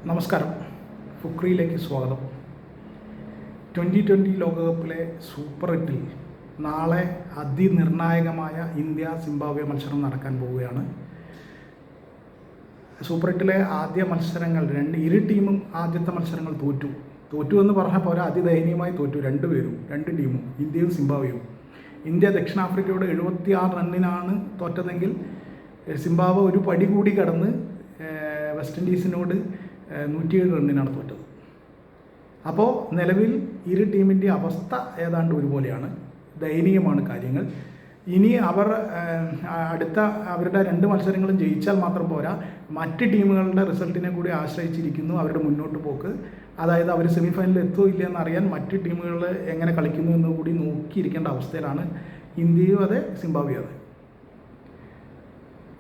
നമസ്കാരം. ഫുക്രിയിലേക്ക് സ്വാഗതം. 2020 ലോകകപ്പിലെ സൂപ്പർ 8-ൽ നാളെ അതിനിർണായകമായ ഇന്ത്യ സിംബാബ്വെ മത്സരം നടക്കാൻ പോവുകയാണ്. സൂപ്പർ 8-ലെ ആദ്യ മത്സരങ്ങൾ ഇരു ടീമും ആദ്യത്തെ മത്സരങ്ങൾ തോറ്റു എന്ന് പറഞ്ഞാൽ പോരാ, അതിദയനീയമായി തോറ്റു. രണ്ട് ടീമും, ഇന്ത്യയും സിംബാബ്വെയും. ഇന്ത്യ ദക്ഷിണാഫ്രിക്കയോട് 76 റണ്ണിനാണ് തോറ്റതെങ്കിൽ സിംബാബ്വെ ഒരു പടി കൂടി കടന്ന് വെസ്റ്റ് ഇൻഡീസിനോട് 107 റണ്ണിനാണ് തോറ്റത്. അപ്പോൾ നിലവിൽ ഇരു ടീമിൻ്റെ അവസ്ഥ ഏതാണ്ട് ഒരുപോലെയാണ്. ദയനീയമാണ് കാര്യങ്ങൾ. ഇനി അവരുടെ 2 മത്സരങ്ങളും ജയിച്ചാൽ മാത്രം പോരാ, മറ്റ് ടീമുകളുടെ റിസൾട്ടിനെ കൂടി ആശ്രയിച്ചിരിക്കുന്നു അവരുടെ മുന്നോട്ട് പോക്ക്. അതായത് അവർ സെമിഫൈനലിൽ എത്തുമോ ഇല്ല എന്നറിയാൻ മറ്റ് ടീമുകൾ എങ്ങനെ കളിക്കുന്നു എന്ന് കൂടി നോക്കിയിരിക്കേണ്ട അവസ്ഥയിലാണ് ഇന്ത്യയും അതെ, സിംബാബ്വെയും അതെ.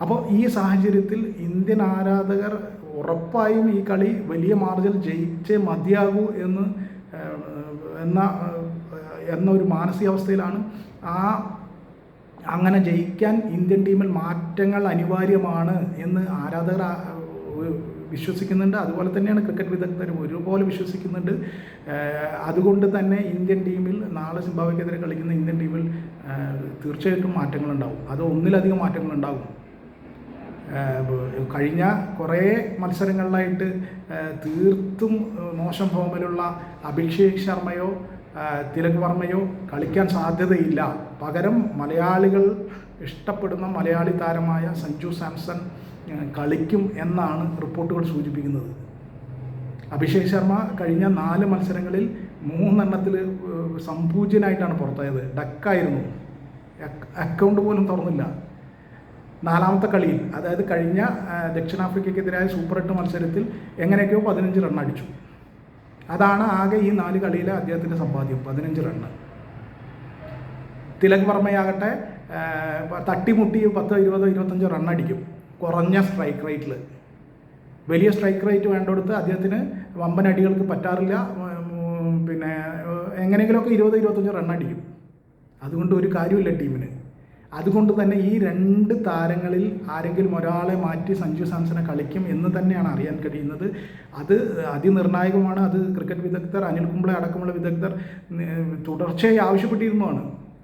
അപ്പോൾ ഈ സാഹചര്യത്തിൽ ഇന്ത്യൻ ആരാധകർ ഉറപ്പായും ഈ കളി വലിയ മാർജിൽ ജയിച്ചേ മതിയാകൂ എന്ന ഒരു മാനസികാവസ്ഥയിലാണ്. അങ്ങനെ ജയിക്കാൻ ഇന്ത്യൻ ടീമിൽ മാറ്റങ്ങൾ അനിവാര്യമാണ് എന്ന് ആരാധകർ വിശ്വസിക്കുന്നുണ്ട്. അതുപോലെ തന്നെയാണ് ക്രിക്കറ്റ് വിദഗ്ധർ ഒരുപോലെ വിശ്വസിക്കുന്നുണ്ട്. അതുകൊണ്ട് തന്നെ ഇന്ത്യൻ ടീമിൽ നാളെ സിംബാബ്വെക്കെതിരെ കളിക്കുന്ന ഇന്ത്യൻ ടീമിൽ തീർച്ചയായിട്ടും മാറ്റങ്ങളുണ്ടാവും. അത് ഒന്നിലധികം മാറ്റങ്ങളുണ്ടാകും. കഴിഞ്ഞ കുറേ മത്സരങ്ങളിലായിട്ട് തീർത്തും മോശം ഫോമിലുള്ള അഭിഷേക് ശർമ്മയോ തിലക് വർമ്മയോ കളിക്കാൻ സാധ്യതയില്ല. പകരം മലയാളികൾ ഇഷ്ടപ്പെടുന്ന മലയാളി താരമായ സഞ്ജു സാംസൺ കളിക്കും എന്നാണ് റിപ്പോർട്ടുകൾ സൂചിപ്പിക്കുന്നത്. അഭിഷേക് ശർമ്മ കഴിഞ്ഞ 4 മത്സരങ്ങളിൽ 3 സംപൂജ്യനായിട്ടാണ് പുറത്തായത്. ഡക്കായിരുന്നു, അക്കൗണ്ട് പോലും തുറന്നില്ല. 4ാമത്തെ കളിയിൽ, അതായത് കഴിഞ്ഞ ദക്ഷിണാഫ്രിക്കയ്ക്കെതിരായ സൂപ്പർ 8 മത്സരത്തിൽ എങ്ങനെയൊക്കെയോ 15 റൺ അടിച്ചു. അതാണ് ആകെ ഈ 4 കളിയിലെ അദ്ദേഹത്തിൻ്റെ സമ്പാദ്യം, 15 റണ്ണ്. തിലക് വർമ്മയാകട്ടെ തട്ടിമുട്ടി 10, 20, 25 റണ്ണടിക്കും കുറഞ്ഞ സ്ട്രൈക്ക് റേറ്റിൽ. വലിയ സ്ട്രൈക്ക് റേറ്റ് വേണ്ടടുത്ത് അദ്ദേഹത്തിന് വമ്പൻ അടികൾക്ക് പറ്റാറില്ല. പിന്നെ എങ്ങനെയെങ്കിലുമൊക്കെ 20, 25 റണ്ണടിക്കും. അതുകൊണ്ട് ഒരു കാര്യമില്ല ടീമിന്. അതുകൊണ്ട് തന്നെ ഈ 2 താരങ്ങളിൽ ആരെങ്കിലും ഒരാളെ മാറ്റി സഞ്ജു സാംസനെ കളിക്കും എന്ന് തന്നെയാണ് അറിയാൻ കഴിയുന്നത്. അത് അതിനിർണായകമാണ്. അത് ക്രിക്കറ്റ് വിദഗ്ധർ, അനിൽ കുംബ്ലെ അടക്കമുള്ള വിദഗ്ധർ തുടർച്ചയായി ആവശ്യപ്പെട്ടിരുന്നതാണ്.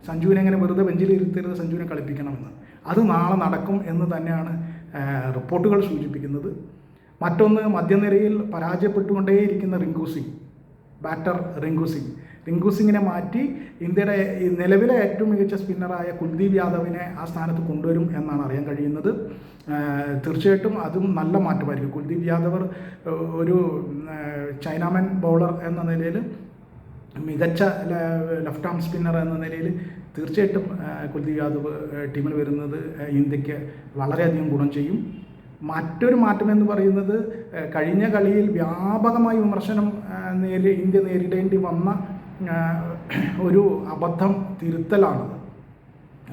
സഞ്ജുവിനെ എങ്ങനെ വെറുതെ ബെഞ്ചിൽ ഇരുത്തരുത്, സഞ്ജുവിനെ കളിപ്പിക്കണമെന്ന്. അത് നാളെ നടക്കും എന്ന് തന്നെയാണ് റിപ്പോർട്ടുകൾ സൂചിപ്പിക്കുന്നത്. മറ്റൊന്ന്, മധ്യനിരയിൽ പരാജയപ്പെട്ടുകൊണ്ടേയിരിക്കുന്ന ബാറ്റർ റിങ്കു സിംഗിനെ മാറ്റി ഇന്ത്യയുടെ നിലവിലെ ഏറ്റവും മികച്ച സ്പിന്നറായ കുൽദീപ് യാദവിനെ ആ സ്ഥാനത്ത് കൊണ്ടുവരും എന്നാണ് അറിയാൻ കഴിയുന്നത്. തീർച്ചയായിട്ടും അതും നല്ല മാറ്റമായിരിക്കും. കുൽദീപ് യാദവ് ഒരു ചൈനാമൻ ബൗളർ എന്ന നിലയിൽ, മികച്ച ലെഫ്റ്റ് ആം സ്പിന്നർ എന്ന നിലയിൽ തീർച്ചയായിട്ടും കുൽദീപ് യാദവ് ടീമിൽ വരുന്നത് ഇന്ത്യക്ക് വളരെയധികം ഗുണം ചെയ്യും. മറ്റൊരു മാറ്റം എന്ന് പറയുന്നത്, കഴിഞ്ഞ കളിയിൽ വ്യാപകമായ വിമർശനം ഇന്ത്യ നേരിടേണ്ടി വന്ന ഒരു അബദ്ധം തിരുത്തലാണ്.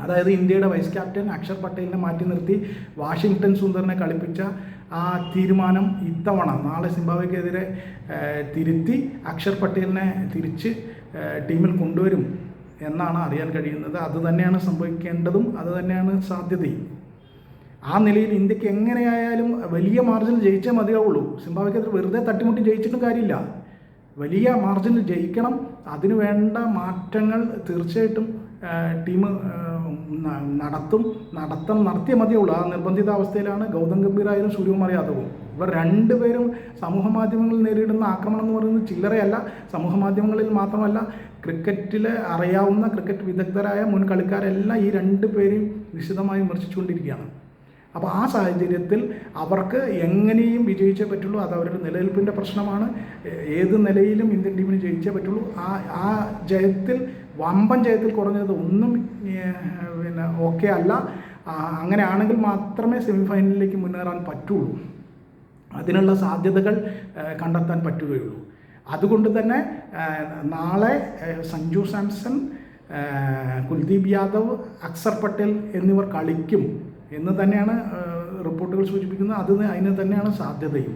അതായത് ഇന്ത്യയുടെ വൈസ് ക്യാപ്റ്റൻ അക്ഷർ പട്ടേലിനെ മാറ്റി നിർത്തി വാഷിങ്ടൺ സുന്ദറിനെ കളിപ്പിച്ച ആ തീരുമാനം ഇത്തവണ നാളെ സിംബാബ്വെക്കെതിരെ തിരുത്തി അക്ഷർ പട്ടേലിനെ തിരിച്ച് ടീമിൽ കൊണ്ടുവരും എന്നാണ് അറിയാൻ കഴിയുന്നത്. അതുതന്നെയാണ് സംഭവിക്കേണ്ടതും, അതുതന്നെയാണ് സാധ്യതയും. ആ നിലയിൽ ഇന്ത്യക്ക് എങ്ങനെയായാലും വലിയ മാർജിനിൽ ജയിച്ചേ മതിയാവുള്ളൂ. സിംബാബ്വെക്കെതിരെ വെറുതെ തട്ടിമുട്ടി ജയിച്ചിട്ടും കാര്യമില്ല. വലിയ മാർജിനിൽ ജയിക്കണം. അതിനു വേണ്ട മാറ്റങ്ങൾ തീർച്ചയായിട്ടും ടീം നടത്തിയേ മതിയുള്ളൂ. ആ നിർബന്ധിതാവസ്ഥയിലാണ് ഗൗതം ഗംഭീറായാലും സൂര്യകുമാർ യാദവും. ഇവർ 2 പേരും സമൂഹ മാധ്യമങ്ങളിൽ നേരിടുന്ന ആക്രമണം എന്ന് പറയുന്നത് ചില്ലറയല്ല. സമൂഹ മാധ്യമങ്ങളിൽ മാത്രമല്ല, ക്രിക്കറ്റിൽ അറിയാവുന്ന ക്രിക്കറ്റ് വിദഗ്ധരായ മുൻ കളിക്കാരെല്ലാം ഈ 2 പേരെയും വിശദമായി വിമർശിച്ചുകൊണ്ടിരിക്കുകയാണ്. അപ്പോൾ ആ സാഹചര്യത്തിൽ അവർക്ക് എങ്ങനെയും വിജയിച്ചേ പറ്റുള്ളൂ. അത് അവരുടെ നിലനിൽപ്പിൻ്റെ പ്രശ്നമാണ്. ഏത് നിലയിലും ഇന്ത്യൻ ടീമിന് ജയിച്ചേ പറ്റുള്ളൂ. ആ ജയത്തിൽ, വമ്പൻ ജയത്തിൽ കുറഞ്ഞത് ഒന്നും ഓക്കെ അല്ല. അങ്ങനെയാണെങ്കിൽ മാത്രമേ സെമിഫൈനലിലേക്ക് മുന്നേറാൻ പറ്റുള്ളൂ. അതിനുള്ള സാധ്യതകൾ കണ്ടെത്താൻ പറ്റുകയുള്ളൂ. അതുകൊണ്ട് തന്നെ നാളെ സഞ്ജു സാംസൺ, കുൽദീപ് യാദവ്, അക്ഷർ പട്ടേൽ എന്നിവർ കളിക്കും എന്ന് തന്നെയാണ് റിപ്പോർട്ടുകൾ സൂചിപ്പിക്കുന്നത്. അതിന് തന്നെയാണ് സാധ്യതയും.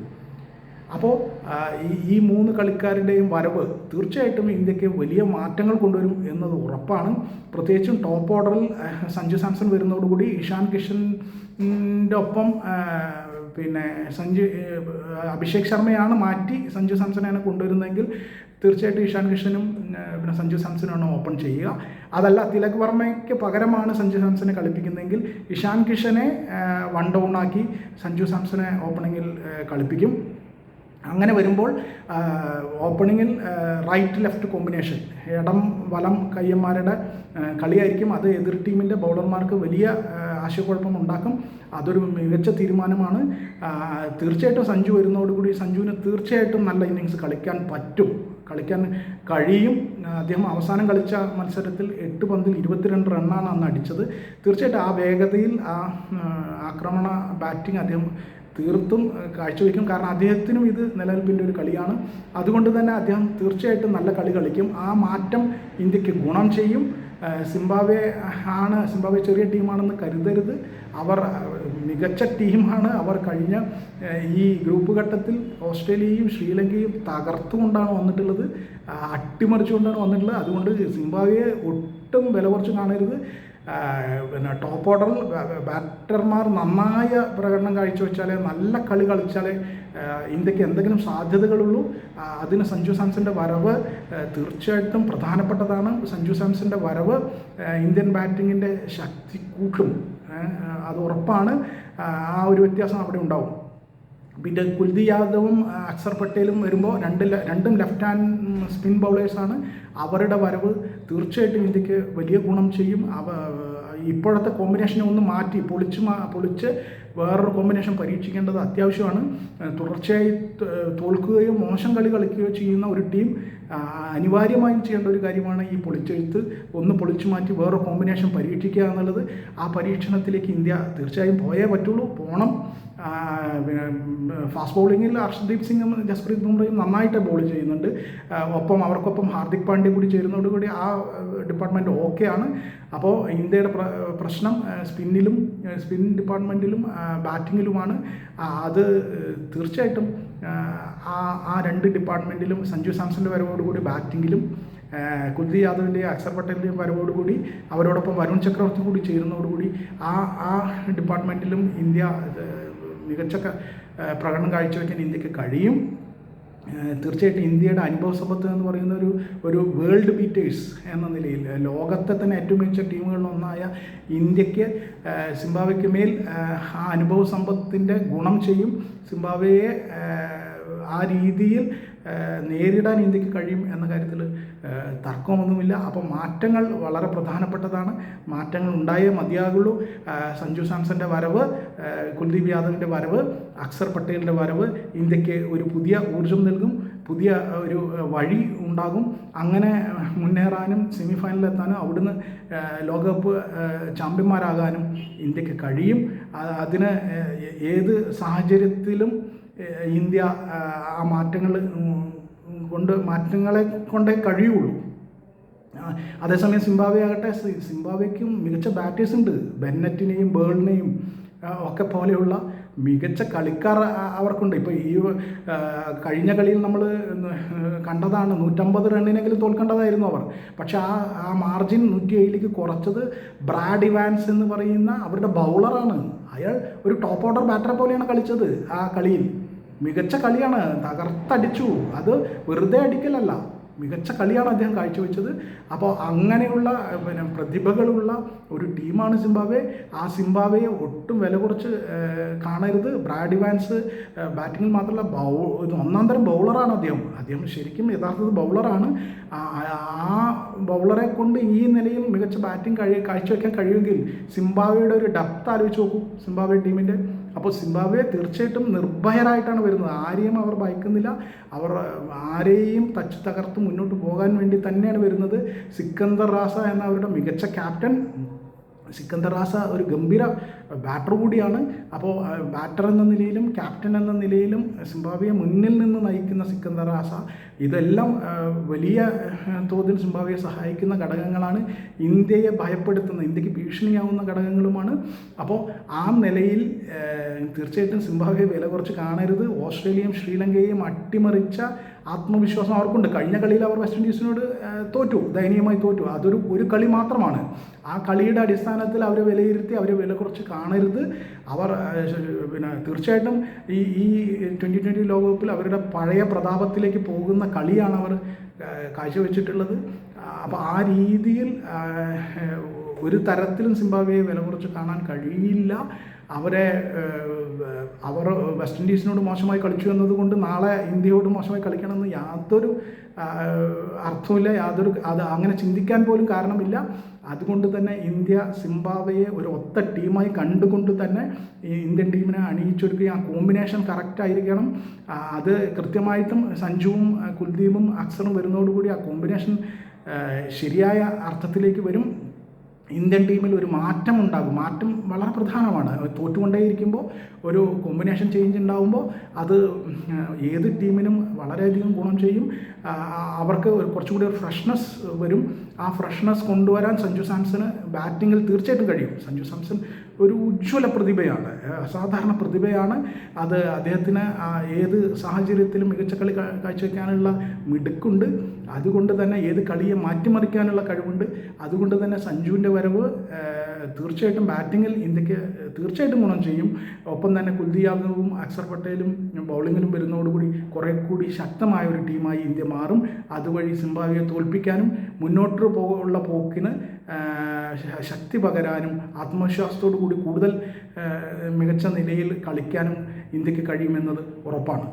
അപ്പോൾ ഈ 3 കളിക്കാരുടെയും വരവ് തീർച്ചയായിട്ടും ഇന്ത്യക്ക് വലിയ മാറ്റങ്ങൾ കൊണ്ടുവരും എന്നത് ഉറപ്പാണ്. പ്രത്യേകിച്ചും ടോപ്പ് ഓർഡറിൽ സഞ്ജു സാംസൺ വരുന്നതോടുകൂടി ഇഷാൻ കിഷൻ്റെ ഒപ്പം പിന്നെ അഭിഷേക് ശർമ്മയാണ് മാറ്റി സഞ്ജു സാംസണെയാണ് കൊണ്ടുവരുന്നതെങ്കിൽ തീർച്ചയായിട്ടും ഇഷാൻ കിഷനും പിന്നെ സഞ്ജു സാംസണുമാണ് ഓപ്പൺ ചെയ്യുക. അതല്ല തിലക് വർമ്മയ്ക്ക് പകരമാണ് സഞ്ജു സാംസനെ കളിപ്പിക്കുന്നതെങ്കിൽ ഇഷാൻ കിഷനെ വൺ ഡൗൺ ആക്കി സഞ്ജു സാംസനെ ഓപ്പണിങ്ങിൽ കളിപ്പിക്കും. അങ്ങനെ വരുമ്പോൾ ഓപ്പണിങ്ങിൽ റൈറ്റ് ലെഫ്റ്റ് കോമ്പിനേഷൻ ഇടം വലം കയ്യന്മാരുടെ കളിയായിരിക്കും. അത് എതിർ ടീമിൻ്റെ ബൗളർമാർക്ക് വലിയ ആശയക്കുഴപ്പം ഉണ്ടാക്കും. അതൊരു മികച്ച തീരുമാനമാണ്. തീർച്ചയായിട്ടും സഞ്ജു വരുന്നതോടുകൂടി സഞ്ജുവിന് തീർച്ചയായിട്ടും നല്ല ഇന്നിങ്സ് കളിക്കാൻ കഴിയും. അദ്ദേഹം അവസാനം കളിച്ച മത്സരത്തിൽ 8 പന്തിൽ 22 റണ്ണാണ് അന്ന് അടിച്ചത്. തീർച്ചയായിട്ടും ആ വേഗതയിൽ ആ ആക്രമണ ബാറ്റിംഗ് അദ്ദേഹം തീർത്തും കാഴ്ചവെക്കും. കാരണം അദ്ദേഹത്തിനും ഇത് നിലനിൽപ്പിൻ്റെ ഒരു കളിയാണ്. അതുകൊണ്ട് തന്നെ അദ്ദേഹം തീർച്ചയായിട്ടും നല്ല കളി കളിക്കും. ആ മാറ്റം ഇന്ത്യക്ക് ഗുണം ചെയ്യും. സിംബാബ്വെ ചെറിയ ടീമാണെന്ന് കരുതരുത്. അവർ മികച്ച ടീമാണ്. അവർ കഴിഞ്ഞ ഈ ഗ്രൂപ്പ് ഘട്ടത്തിൽ ഓസ്ട്രേലിയയും ശ്രീലങ്കയും തകർത്തുകൊണ്ടാണ് വന്നിട്ടുള്ളത്, അട്ടിമറിച്ചുകൊണ്ടാണ് വന്നിട്ടുള്ളത്. അതുകൊണ്ട് സിംബാബ്വെയെ ഒട്ടും വില കുറച്ച് കാണരുത്. പിന്നെ ടോപ്പ് ഓർഡറിൽ ബാറ്റർമാർ നന്നായ പ്രകടനം കാഴ്ചവെച്ചാലേ, നല്ല കളി കളിച്ചാലേ ഇന്ത്യക്ക് എന്തെങ്കിലും സാധ്യതകളുള്ളൂ. അതിന് സഞ്ജു സാംസൻ്റെ വരവ് തീർച്ചയായിട്ടും പ്രധാനപ്പെട്ടതാണ്. സഞ്ജു സാംസൻ്റെ വരവ് ഇന്ത്യൻ ബാറ്റിങ്ങിൻ്റെ ശക്തി കൂട്ടും, അത് ഉറപ്പാണ്. ആ ഒരു വ്യത്യാസം അവിടെ ഉണ്ടാവും. പിന്നെ കുൽദീപ് യാദവും അക്സർ പട്ടേലും വരുമ്പോൾ രണ്ടും ലെഫ്റ്റ് ഹാൻഡ് സ്പിൻ ബൗളേഴ്സാണ്. അവരുടെ വരവ് തീർച്ചയായിട്ടും ഇന്ത്യക്ക് വലിയ ഗുണം ചെയ്യും. ഇപ്പോഴത്തെ കോമ്പിനേഷനെ ഒന്ന് മാറ്റി പൊളിച്ച് വേറൊരു കോമ്പിനേഷൻ പരീക്ഷിക്കേണ്ടത് അത്യാവശ്യമാണ്. തുടർച്ചയായി തോൽക്കുകയോ മോശം കളി കളിക്കുകയോ ചെയ്യുന്ന ഒരു ടീം അനിവാര്യമായും ചെയ്യേണ്ട ഒരു കാര്യമാണ് ഈ പൊളിച്ചെഴുത്ത്. ഒന്ന് പൊളിച്ചു മാറ്റി വേറെ കോമ്പിനേഷൻ പരീക്ഷിക്കുക എന്നുള്ളത്. ആ പരീക്ഷണത്തിലേക്ക് ഇന്ത്യ തീർച്ചയായും പോയേ പറ്റുള്ളൂ, പോകണം. ഫാസ്റ്റ് ബൗളിങ്ങിൽ അർഷദീപ് സിംഗും ജസ്പ്രീത് ബുംറയും നന്നായിട്ട് ബോൾ ചെയ്യുന്നുണ്ട്. അവർക്കൊപ്പം ഹാർദിക് പാണ്ഡ്യ കൂടി ചേരുന്നതോടുകൂടി ആ ഡിപ്പാർട്ട്മെൻറ്റ് ഓക്കെയാണ്. അപ്പോൾ ഇന്ത്യയുടെ പ്രശ്നം സ്പിൻ ഡിപ്പാർട്ട്മെൻറ്റിലും ബാറ്റിങ്ങിലുമാണ്. അത് തീർച്ചയായിട്ടും ആ രണ്ട് ഡിപ്പാർട്ട്മെൻറ്റിലും സഞ്ജു സാംസൻ്റെ വരവോടുകൂടി ബാറ്റിങ്ങിലും കുൽദീപ് യാദവിൻ്റെയും അക്സർ പട്ടേലിൻ്റെയും വരവോടുകൂടി അവരോടൊപ്പം വരുൺ ചക്രവർത്തി കൂടി ചേരുന്നതോടുകൂടി ആ ഡിപ്പാർട്ട്മെൻറ്റിലും ഇന്ത്യ മികച്ച പ്രകടനം കാഴ്ചവെക്കാൻ ഇന്ത്യക്ക് കഴിയും. തീർച്ചയായിട്ടും ഇന്ത്യയുടെ അനുഭവ സമ്പത്ത് എന്ന് പറയുന്ന ഒരു വേൾഡ് ബീറ്റേഴ്സ് എന്ന നിലയിൽ ലോകത്തെ തന്നെ ഏറ്റവും മികച്ച ടീമുകളിലൊന്നായ ഇന്ത്യക്ക് സിംബാബ്വെക്ക് മേൽ ആ അനുഭവ സമ്പത്തിൻ്റെ ഗുണം ചെയ്യും. സിംബാബ്വെയെ ആ രീതിയിൽ നേരിടാൻ ഇന്ത്യക്ക് കഴിയും എന്ന കാര്യത്തിൽ തർക്കമൊന്നുമില്ല. അപ്പോൾ മാറ്റങ്ങൾ വളരെ പ്രധാനപ്പെട്ടതാണ്. മാറ്റങ്ങൾ ഉണ്ടായേ മതിയാകുള്ളൂ. സഞ്ജു സാംസൻ്റെ വരവ്, കുൽദീപ് യാദവിൻ്റെ വരവ്, അക്സർ പട്ടേലിൻ്റെ വരവ് ഇന്ത്യക്ക് ഒരു പുതിയ ഊർജം നൽകും, പുതിയ ഒരു വഴി ഉണ്ടാകും. അങ്ങനെ മുന്നേറാനും സെമി ഫൈനലിലെത്താനും അവിടുന്ന് ലോകകപ്പ് ചാമ്പ്യന്മാരാകാനും ഇന്ത്യക്ക് കഴിയും. അതിന് ഏത് സാഹചര്യത്തിലും ഇന്ത്യ ആ മാറ്റങ്ങളെ കൊണ്ടേ കഴിയുള്ളൂ. അതേസമയം സിംബാബ്വെ ആകട്ടെ, സിംബാബ്വെക്കും മികച്ച ബാറ്റേഴ്സ് ഉണ്ട്. ബെന്നറ്റിനെയും ബേളിനെയും ഒക്കെ പോലെയുള്ള മികച്ച കളിക്കാർ അവർക്കുണ്ട്. ഇപ്പോൾ ഈ കഴിഞ്ഞ കളിയിൽ നമ്മൾ കണ്ടതാണ്, 150 റണ്ണിനെങ്കിലും തോൽക്കേണ്ടതായിരുന്നു അവർ. പക്ഷെ ആ മാർജിൻ 107ലേക്ക് കുറച്ചത് ബ്രാഡ് ഇവാൻസ് എന്ന് പറയുന്ന അവരുടെ ബൗളറാണ്. അയാൾ ഒരു ടോപ്പ് ഓർഡർ ബാറ്ററെ പോലെയാണ് കളിച്ചത്. ആ കളിയിൽ മികച്ച കളിയാണ്, തകർത്തടിച്ചു. അത് വെറുതെ അടിക്കലല്ല, മികച്ച കളിയാണ് അദ്ദേഹം കാഴ്ചവെച്ചത്. അപ്പോൾ അങ്ങനെയുള്ള പ്രതിഭകളുള്ള ഒരു ടീമാണ് സിംബാബ്വെ. ആ സിംബാബ്വെയെ ഒട്ടും വില കുറച്ച് കാണരുത്. ബ്രാഡ് ഇവാൻസ് ബാറ്റിങ്ങിൽ മാത്രമല്ല ഒന്നാം തരം ബൗളറാണ് അദ്ദേഹം ശരിക്കും യഥാർത്ഥത്തിൽ ബൗളറാണ്. ആ ബൗളറെ കൊണ്ട് ഈ നിലയിൽ മികച്ച ബാറ്റിംഗ് കാഴ്ചവെക്കാൻ കഴിയുമെങ്കിൽ സിംബാബ്വെയുടെ ഒരു ഡെപ്ത് ആലോചിച്ച് നോക്കൂ സിംബാബ്വെ ടീമിൻ്റെ. അപ്പോൾ സിംബാബ്വെ തീർച്ചയായിട്ടും നിർഭയരായിട്ടാണ് വരുന്നത്. ആരെയും അവർ ഭയക്കുന്നില്ല. അവർ ആരെയും തകർത്ത് മുന്നോട്ട് പോകാൻ വേണ്ടി തന്നെയാണ് വരുന്നത്. സിക്കന്ദർ റാസ എന്ന അവരുടെ മികച്ച ക്യാപ്റ്റൻ, സിക്കന്ദർ റാസ ഒരു ഗംഭീര ബാറ്റർ കൂടിയാണ്. അപ്പോൾ ബാറ്റർ എന്ന നിലയിലും ക്യാപ്റ്റൻ എന്ന നിലയിലും സിംബാബ്വെയെ മുന്നിൽ നിന്ന് നയിക്കുന്ന സിക്കന്ദർ റാസ, ഇതെല്ലാം വലിയ തോതിൽ സിംബാബ്വെയെ സഹായിക്കുന്ന ഘടകങ്ങളാണ്. ഇന്ത്യയെ ഭയപ്പെടുത്തുന്ന, ഇന്ത്യക്ക് ഭീഷണിയാവുന്ന ഘടകങ്ങളുമാണ്. അപ്പോൾ ആ നിലയിൽ തീർച്ചയായിട്ടും സിംബാബ്വെയെ വില കുറച്ച് കാണരുത്. ഓസ്ട്രേലിയയും ശ്രീലങ്കയെയും അട്ടിമറിച്ച ആത്മവിശ്വാസം അവർക്കുണ്ട്. കഴിഞ്ഞ കളിയിൽ അവർ വെസ്റ്റ് ഇൻഡീസിനോട് ദയനീയമായി തോറ്റു. അതൊരു കളി മാത്രമാണ്. ആ കളിയുടെ അടിസ്ഥാനത്തിൽ അവരെ വിലയിരുത്തി അവരെ വില കുറച്ച് കാണരുത്. അവർ പിന്നെ തീർച്ചയായിട്ടും ഈ 2020 ലോകകപ്പിൽ അവരുടെ പഴയ പ്രതാപത്തിലേക്ക് പോകുന്ന കളിയാണ് അവർ കാഴ്ചവെച്ചിട്ടുള്ളത്. അപ്പോൾ ആ രീതിയിൽ ഒരു തരത്തിലും സിംബാബ്വേയെ വില കുറച്ച് കാണാൻ കഴിയില്ല. അവർ വെസ്റ്റ് ഇൻഡീസിനോട് മോശമായി കളിച്ചു എന്നതുകൊണ്ട് നാളെ ഇന്ത്യയോട് മോശമായി കളിക്കണമെന്ന് യാതൊരു അർത്ഥമില്ല, അത് അങ്ങനെ ചിന്തിക്കാൻ പോലും കാരണമില്ല. അതുകൊണ്ട് തന്നെ ഇന്ത്യ സിംബാബ്വേയെ ഒരു ഒത്ത ടീമായി കണ്ടുകൊണ്ട് തന്നെ ഈ ഇന്ത്യൻ ടീമിനെ അണിയിച്ചൊരുക്കുകയും ആ കോമ്പിനേഷൻ കറക്റ്റായിരിക്കണം. അത് കൃത്യമായിട്ടും സഞ്ജുവും കുൽദീപും അക്സറും വരുന്നതോടുകൂടി ആ കോമ്പിനേഷൻ ശരിയായ അർത്ഥത്തിലേക്ക് വരും. ഇന്ത്യൻ ടീമിൽ ഒരു മാറ്റം ഉണ്ടാകും. മാറ്റം വളരെ പ്രധാനമാണ്. തോറ്റുകൊണ്ടേയിരിക്കുമ്പോൾ ഒരു കോമ്പിനേഷൻ ചേഞ്ച് ഉണ്ടാകുമ്പോൾ അത് ഏത് ടീമിനും വളരെയധികം ഗുണം ചെയ്യും. അവർക്ക് കുറച്ചുകൂടി ഒരു ഫ്രഷ്നെസ് വരും. ആ ഫ്രഷ്നെസ് കൊണ്ടുവരാൻ സഞ്ജു സാംസണ് ബാറ്റിങ്ങിൽ തീർച്ചയായിട്ടും കഴിയും. സഞ്ജു സാംസൺ ഒരു ഉജ്ജ്വല പ്രതിഭയാണ്, അസാധാരണ പ്രതിഭയാണ്. അത് അദ്ദേഹത്തിന് ഏത് സാഹചര്യത്തിലും മികച്ച കളി കാഴ്ചവെക്കാനുള്ള മിടുക്കുണ്ട്. അതുകൊണ്ട് തന്നെ ഏത് കളിയെ മാറ്റിമറിക്കാനുള്ള കഴിവുണ്ട്. അതുകൊണ്ട് തന്നെ സഞ്ജുവിൻ്റെ വരവ് തീർച്ചയായിട്ടും ബാറ്റിങ്ങിൽ ഇന്ത്യക്ക് തീർച്ചയായിട്ടും ഗുണം ചെയ്യും. ഒപ്പം തന്നെ കുൽദീപ് യാദവും അക്സർ പട്ടേലും ബൗളിങ്ങിലും വരുന്നതോടുകൂടി കുറേ കൂടി ശക്തമായ ഒരു ടീമായി ഇന്ത്യ മാറും. അതുവഴി സിംബാബ്വേയെ തോൽപ്പിക്കാനും മുന്നോട്ട് ഉള്ള പോക്കിന് ശക്തി പകരാനും ആത്മവിശ്വാസത്തോടു കൂടി കൂടുതൽ മികച്ച നിലയിൽ കളിക്കാനും ഇന്ത്യക്ക് കഴിയുമെന്നത് ഉറപ്പാണ്.